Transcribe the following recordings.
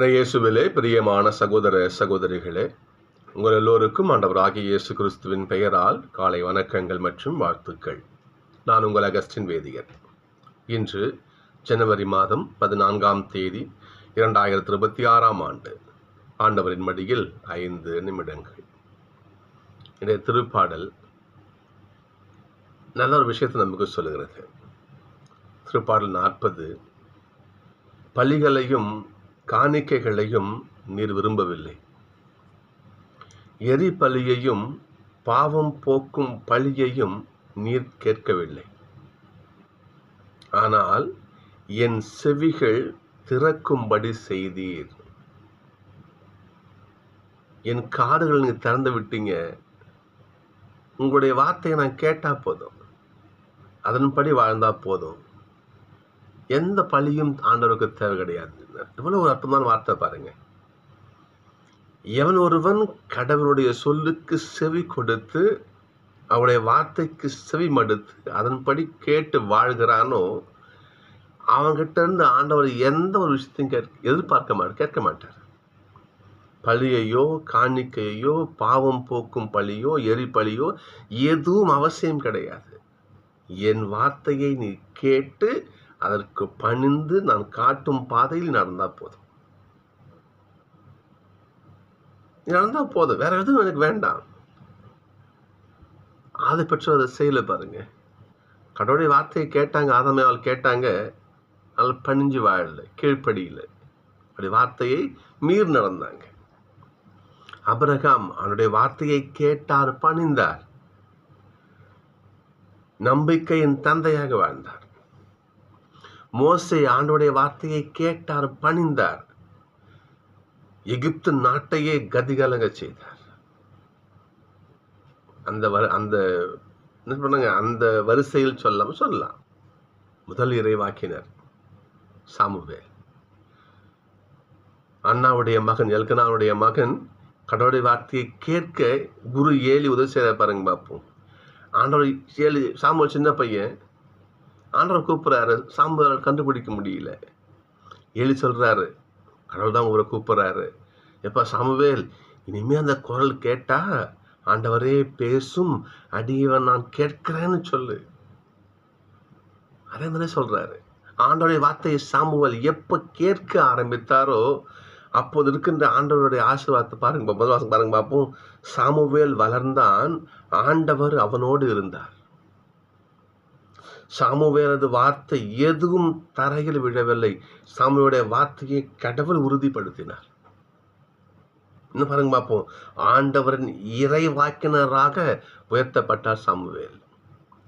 இயேசுவிலே பிரியமான சகோதர சகோதரிகளே, உங்கள் எல்லோருக்கும் ஆண்டவராகிய இயேசு கிறிஸ்துவின் பெயரால் காலை வணக்கங்கள் மற்றும் வாழ்த்துக்கள். நான் உங்கள் அகஸ்டின் வேதியர். இன்று ஜனவரி மாதம் 14ஆம் தேதி 2026ஆம் ஆண்டு. ஆண்டவரின் மடியில் 5 நிமிடங்கள். இன்றைய திருப்பாடல் நல்ல ஒரு விஷயத்தை நமக்கு சொல்லுகிறது. திருப்பாடல் 40. பலிகளையும் காணிக்கைகளையும் நீர் விரும்பவில்லை, எரி பலியையும் பாவம் போக்கும் பலியையும் நீர் கேட்கவில்லை. ஆனால் என் செவிகள் திறக்கும்படி செய்தீர். என் காதுகள் நீங்க திறந்து விட்டீங்க. உங்களுடைய வார்த்தையை நான் கேட்டா போதும், அதன்படி வாழ்ந்தா போதும். எந்த பழியும் ஆண்டவருக்கு தேவை கிடையாது. இவ்வளவு ஒரு அற்புதமான வார்த்தை பாருங்க. எவன் ஒருவன் கடவுளுடைய சொல்லுக்கு செவி கொடுத்து அவருடைய வார்த்தைக்கு செவி மடுத்து அதன்படி கேட்டு வாழ்கிறானோ அவன்கிட்ட இருந்து ஆண்டவர் எந்த ஒரு விஷயத்தையும் கேட்க மாட்டார். பழியையோ காணிக்கையோ பாவம் போக்கும் பழியோ எரி பழியோ எதுவும் அவசியம் கிடையாது. என் வார்த்தையை நீ கேட்டு அதற்கு பணிந்து நான் காட்டும் பாதையில் நடந்தா போதும். வேற எதுவும் எனக்கு வேண்டாம். அதை பற்றி அதை செய்யல பாருங்க. கடவுளுடைய வார்த்தையை கேட்டாங்க, ஆதாமேவாள் கேட்டாங்க, அதில் பணிஞ்சு வாழல, கீழ்ப்படியில, அப்படி வார்த்தையை மீறி நடந்தாங்க. ஆபிரகாம் அவனுடைய வார்த்தையை கேட்டார், பணிந்தார், நம்பிக்கையின் தந்தையாக வாழ்ந்தார். மோசே ஆண்டவருடைய வார்த்தையை கேட்டார், பணிந்தார், எகிப்து நாட்டையே கதிகலங்க செய்தார். அந்த வரிசையில் சொல்லலாம். முதல் இறைவாக்கினர் சாமுவேல். அண்ணாவுடைய மகன் எல்கனாவுடைய மகன் கடவுளுடைய வார்த்தையை கேட்க குரு ஏலி உதவி செய்ய பாருங்க பார்ப்போம். ஆண்டவர் ஏலி, சாமுவேல் சின்ன பையன், ஆண்டவர் கூப்பிட்றாரு, சாமுவேல் கண்டுபிடிக்க முடியல. ஏலி சொல்றாரு, கடவுள் தான் உங்களை கூப்பிட்றாரு, எப்பா சாமுவேல், இனிமே அந்த குரல் கேட்டா ஆண்டவரே பேசும், அடியவன் நான் கேட்கிறேன்னு சொல்லு. அதே மாதிரி சொல்றாரு. ஆண்டவருடைய வார்த்தையை சாமுவேல் எப்ப கேட்க ஆரம்பித்தாரோ அப்போது இருக்கின்ற ஆண்டவருடைய ஆசீர்வாதத்தை பாருங்க. முதல் வாசகம் பாருங்க பார்ப்போம். சாமுவேல் வளர்ந்தான், ஆண்டவர் அவனோடு இருந்தார். சாமுவேலது வார்த்தை எதுவும் தரையில் விழவில்லை. சாமுவேலுடைய வார்த்தையை கடவுள் உறுதிப்படுத்தினார். இன்னும் பாருங்க பார்ப்போம். ஆண்டவரின் இறைவாக்கினராக உயர்த்தப்பட்டார் சாமுவேல்.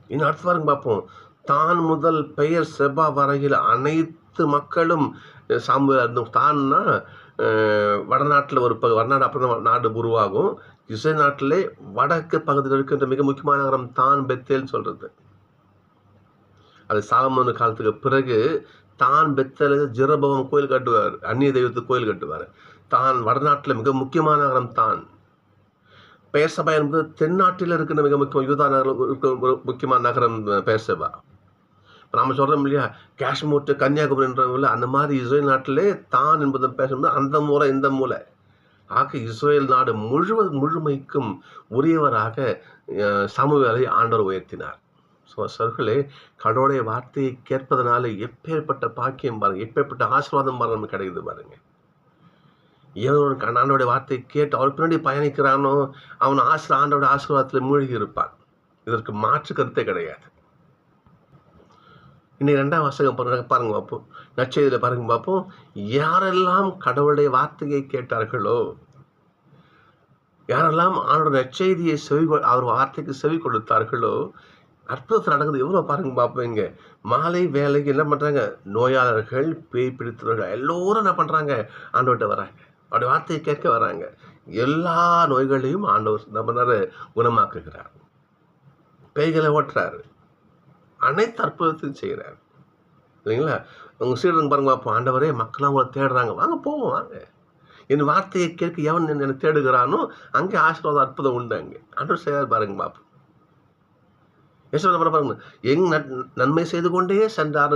இன்னும் அடுத்து பாருங்க பார்ப்போம். தான் முதல் பெயர் செபா வரையில் அனைத்து மக்களும் சாமுவேல். தான்னா வடநாட்டில் வடநாடு, அப்புறம் நாடு உருவாகும். இஸ்ரேல் நாட்டிலே வடக்கு பகுதியில் இருக்கின்ற மிக முக்கியமான நகரம் தான் பெத்தேல் சொல்றது. அது சாலமோன் காலத்துக்கு பிறகு தான் பெத்தேல் ஜெரொபோவாம் கோயில் கட்டுவார், அந்நிய தெய்வத்துக்கு கோயில் கட்டுவார். தான் வடநாட்டில் மிக முக்கியமான நகரம் தான். பெயர்சபா என்பது தென்னாட்டில் இருக்கிற மிக யூதா நகரம் முக்கியமான நகரம் பெயர்சபா. நாம சொல்றோம் இல்லையா, காஷ்மீர் கன்னியாகுமரி, அந்த மாதிரி இஸ்ரேல் நாட்டிலே தான் என்பது பேசும்போது அந்த மூலை இந்த மூலை ஆக இஸ்ரேல் நாடு முழுமைக்கும் உரியவராக சாமுவேலை ஆண்டவர் உயர்த்தினார். சர்களே, கடவுளுடைய வார்த்தையை கேட்பதனால எப்பேற்பட்ட பாக்கியம் பாருங்க, எப்பேற்பட்ட ஆசீர்வாதம் பாருங்க நமக்கு கிடைக்குது பாருங்க. ஏன் ஆண்டோடைய வார்த்தையை கேட்டு அவருக்கு பின்னாடி பயணிக்கிறானோ அவன் ஆண்டோட ஆசீர்வாதத்தில் மூழ்கி இருப்பான். இதற்கு மாற்று கருத்தே கிடையாது. இன்னைக்கு 2ஆம் வாசகம் பாருங்க பார்ப்போம். நற்செய்தியில பாருங்க பார்ப்போம். யாரெல்லாம் கடவுளுடைய வார்த்தையை கேட்டார்களோ, யாரெல்லாம் ஆண்டோட நற்செய்தியை அவர் வார்த்தைக்கு செவி கொடுத்தார்களோ, அற்புதத்தில் நடக்குது. எவ்வளவு பாருங்க பார்ப்போம். இங்க மாலை வேலைக்கு என்ன பண்றாங்க, நோயாளர்கள், பேய் பிடித்தவர்கள் எல்லோரும் என்ன பண்றாங்க, ஆண்டவர்கிட்ட வராங்க, அவருடைய வார்த்தையை கேட்க வராங்க. எல்லா நோய்களையும் ஆண்டவர் நம்ம குணமாக்குகிறார், பேய்களை ஓட்டுறாரு, அனைத்து அற்புதத்தையும் செய்கிறார் இல்லைங்களா. உங்க சீடனுக்கு பாருங்க பார்ப்போம். ஆண்டவரே, மக்கள் அவங்கள தேடுறாங்க, வாங்க போவோம், வாங்க. என் வார்த்தையை கேட்க எவன் என்னை தேடுகிறானோ அங்கே ஆசீர்வாதம் அற்புதம் உண்டு. அங்கே ஆண்டவர் செய்யார் பாருங்க பார்ப்போம். பாருங்க, நன்மை செய்து கொண்டே சென்றார்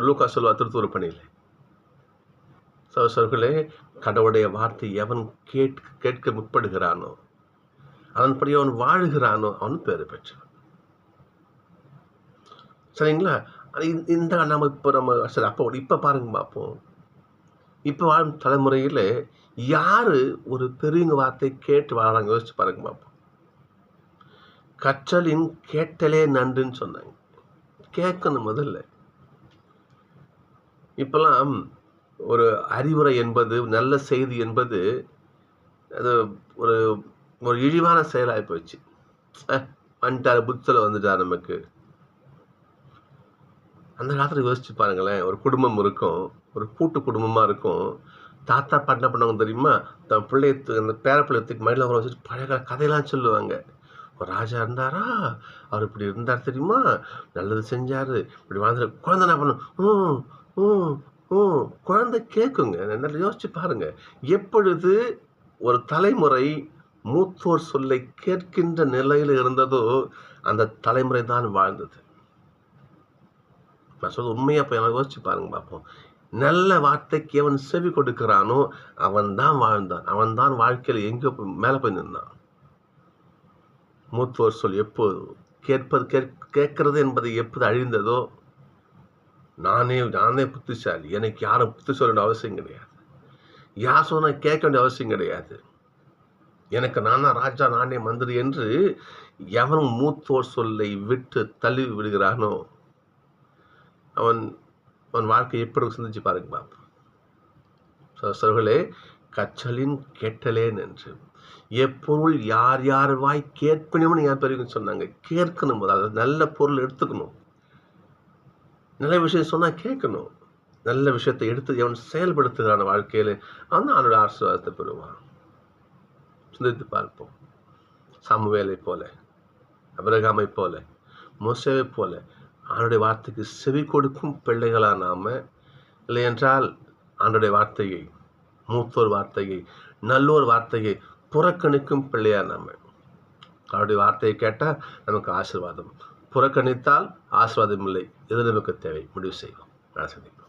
லூக்கா சொல்வார் திருத்தூர் பணியில். சகோதரர்களே, கடவுளுடைய வார்த்தை எவன் கேட்க முற்படுகிறானோ, அதன்படி அவன் வாழுகிறானோ, அவன் பேறு பெற்றவன். சரிங்களா? இந்த நம்ம சரி, அப்போ இப்போ பாருங்க பார்ப்போம். இப்போ வாழும் தலைமுறையில் யாரு ஒரு பெரியவங்க வார்த்தை கேட்டு வாழறாங்க யோசிச்சு பாருங்க பார்ப்போம். கற்றலின் கேட்டலே நன்றுன்னு சொன்னாங்க. கேட்கணும் முதல்ல. இப்பெல்லாம் ஒரு அறிவுரை என்பது, நல்ல செய்தி என்பது அது ஒரு ஒரு இழிவான செயலாகி போயிடுச்சு. வந்துட்டார், புத்தல வந்துட்டார் நமக்கு. அந்த காலத்தில் யோசிச்சு பாருங்களேன். ஒரு குடும்பம் இருக்கும், ஒரு கூட்டு குடும்பமாக இருக்கும். தாத்தா பாட்டு என்ன பண்ணுவாங்க தெரியுமா? தன் பிள்ளைய அந்த பேர பிள்ளையத்துக்கு மயில உரம் வச்சுட்டு பழைய கதையெல்லாம் சொல்லுவாங்க. ஒரு ராஜா இருந்தாரா, அவர் இப்படி இருந்தார் தெரியுமா, நல்லது செஞ்சாரு, இப்படி வாழ்ந்தாரு. குழந்தை என்ன பண்ணும்? குழந்தை கேட்குங்க. நல்லா யோசிச்சு பாருங்க. எப்பொழுது ஒரு தலைமுறை மூத்தோர் சொல்லை கேட்கின்ற நிலையில் இருந்ததோ அந்த தலைமுறை தான் வாழ்ந்தது. நான் சொல்ல உண்மையா போய் யோசிச்சு பாருங்க பார்ப்போம். நல்ல வார்த்தைக்கு எவன் செவி கொடுக்கிறானோ அவன் தான் வாழ்ந்தான். அவன் தான் வாழ்க்கையில் எங்கோ மேலே போய் நின்றான். மூத்தோர் சொல் எப்போது கேட்கிறது என்பதை எப்போது அழிந்ததோ, நானே புத்திசாலி, எனக்கு யாரும் புத்தி சொல்ல வேண்டிய அவசியம் கிடையாது, யார் சொன்னா கேட்க வேண்டிய அவசியம் கிடையாது, எனக்கு நானா ராஜா, நானே மந்திரி என்று எவன் மூத்தோர் சொல்லை விட்டு தள்ளி விடுகிறானோ அவன் வாழ்க்கை எப்படி சிந்திச்சு பாருங்க பாப்பா. சகோதரர்களே, கற்றலின் கேட்டலே நன்று. எப்பொருள் யார் யார் வாய் கேட்கணும்னு என் பெரியவங்க சொன்னாங்க. கேட்கணும், அதாவது நல்ல பொருள் எடுத்துக்கணும். நல்ல விஷயம் சொன்னா கேட்கணும். நல்ல விஷயத்தை எடுத்து எவன் செயல்படுத்துகிறான வாழ்க்கையில அவன் அவனோட ஆசீர்வாதத்தை பெறுவான். சிந்தித்து பார்ப்போம். சாமுவேலை போல, அபிரகாமை போல, மோசேவை போல ஆண்டுடைய வார்த்தைக்கு செவி கொடுக்கும் பிள்ளைகளா நாம, இல்லை என்றால் ஆண்டுடைய வார்த்தையை, மூத்தோர் வார்த்தையை, நல்லோர் வார்த்தையை புறக்கணிக்கும் பிள்ளையா நாம. அவருடைய வார்த்தையை கேட்டால் நமக்கு ஆசீர்வாதம், புறக்கணித்தால் ஆசீர்வாதம் இல்லை. எது நமக்கு தேவை? முடிவு செய்வோம். நான் சந்திப்பேன்.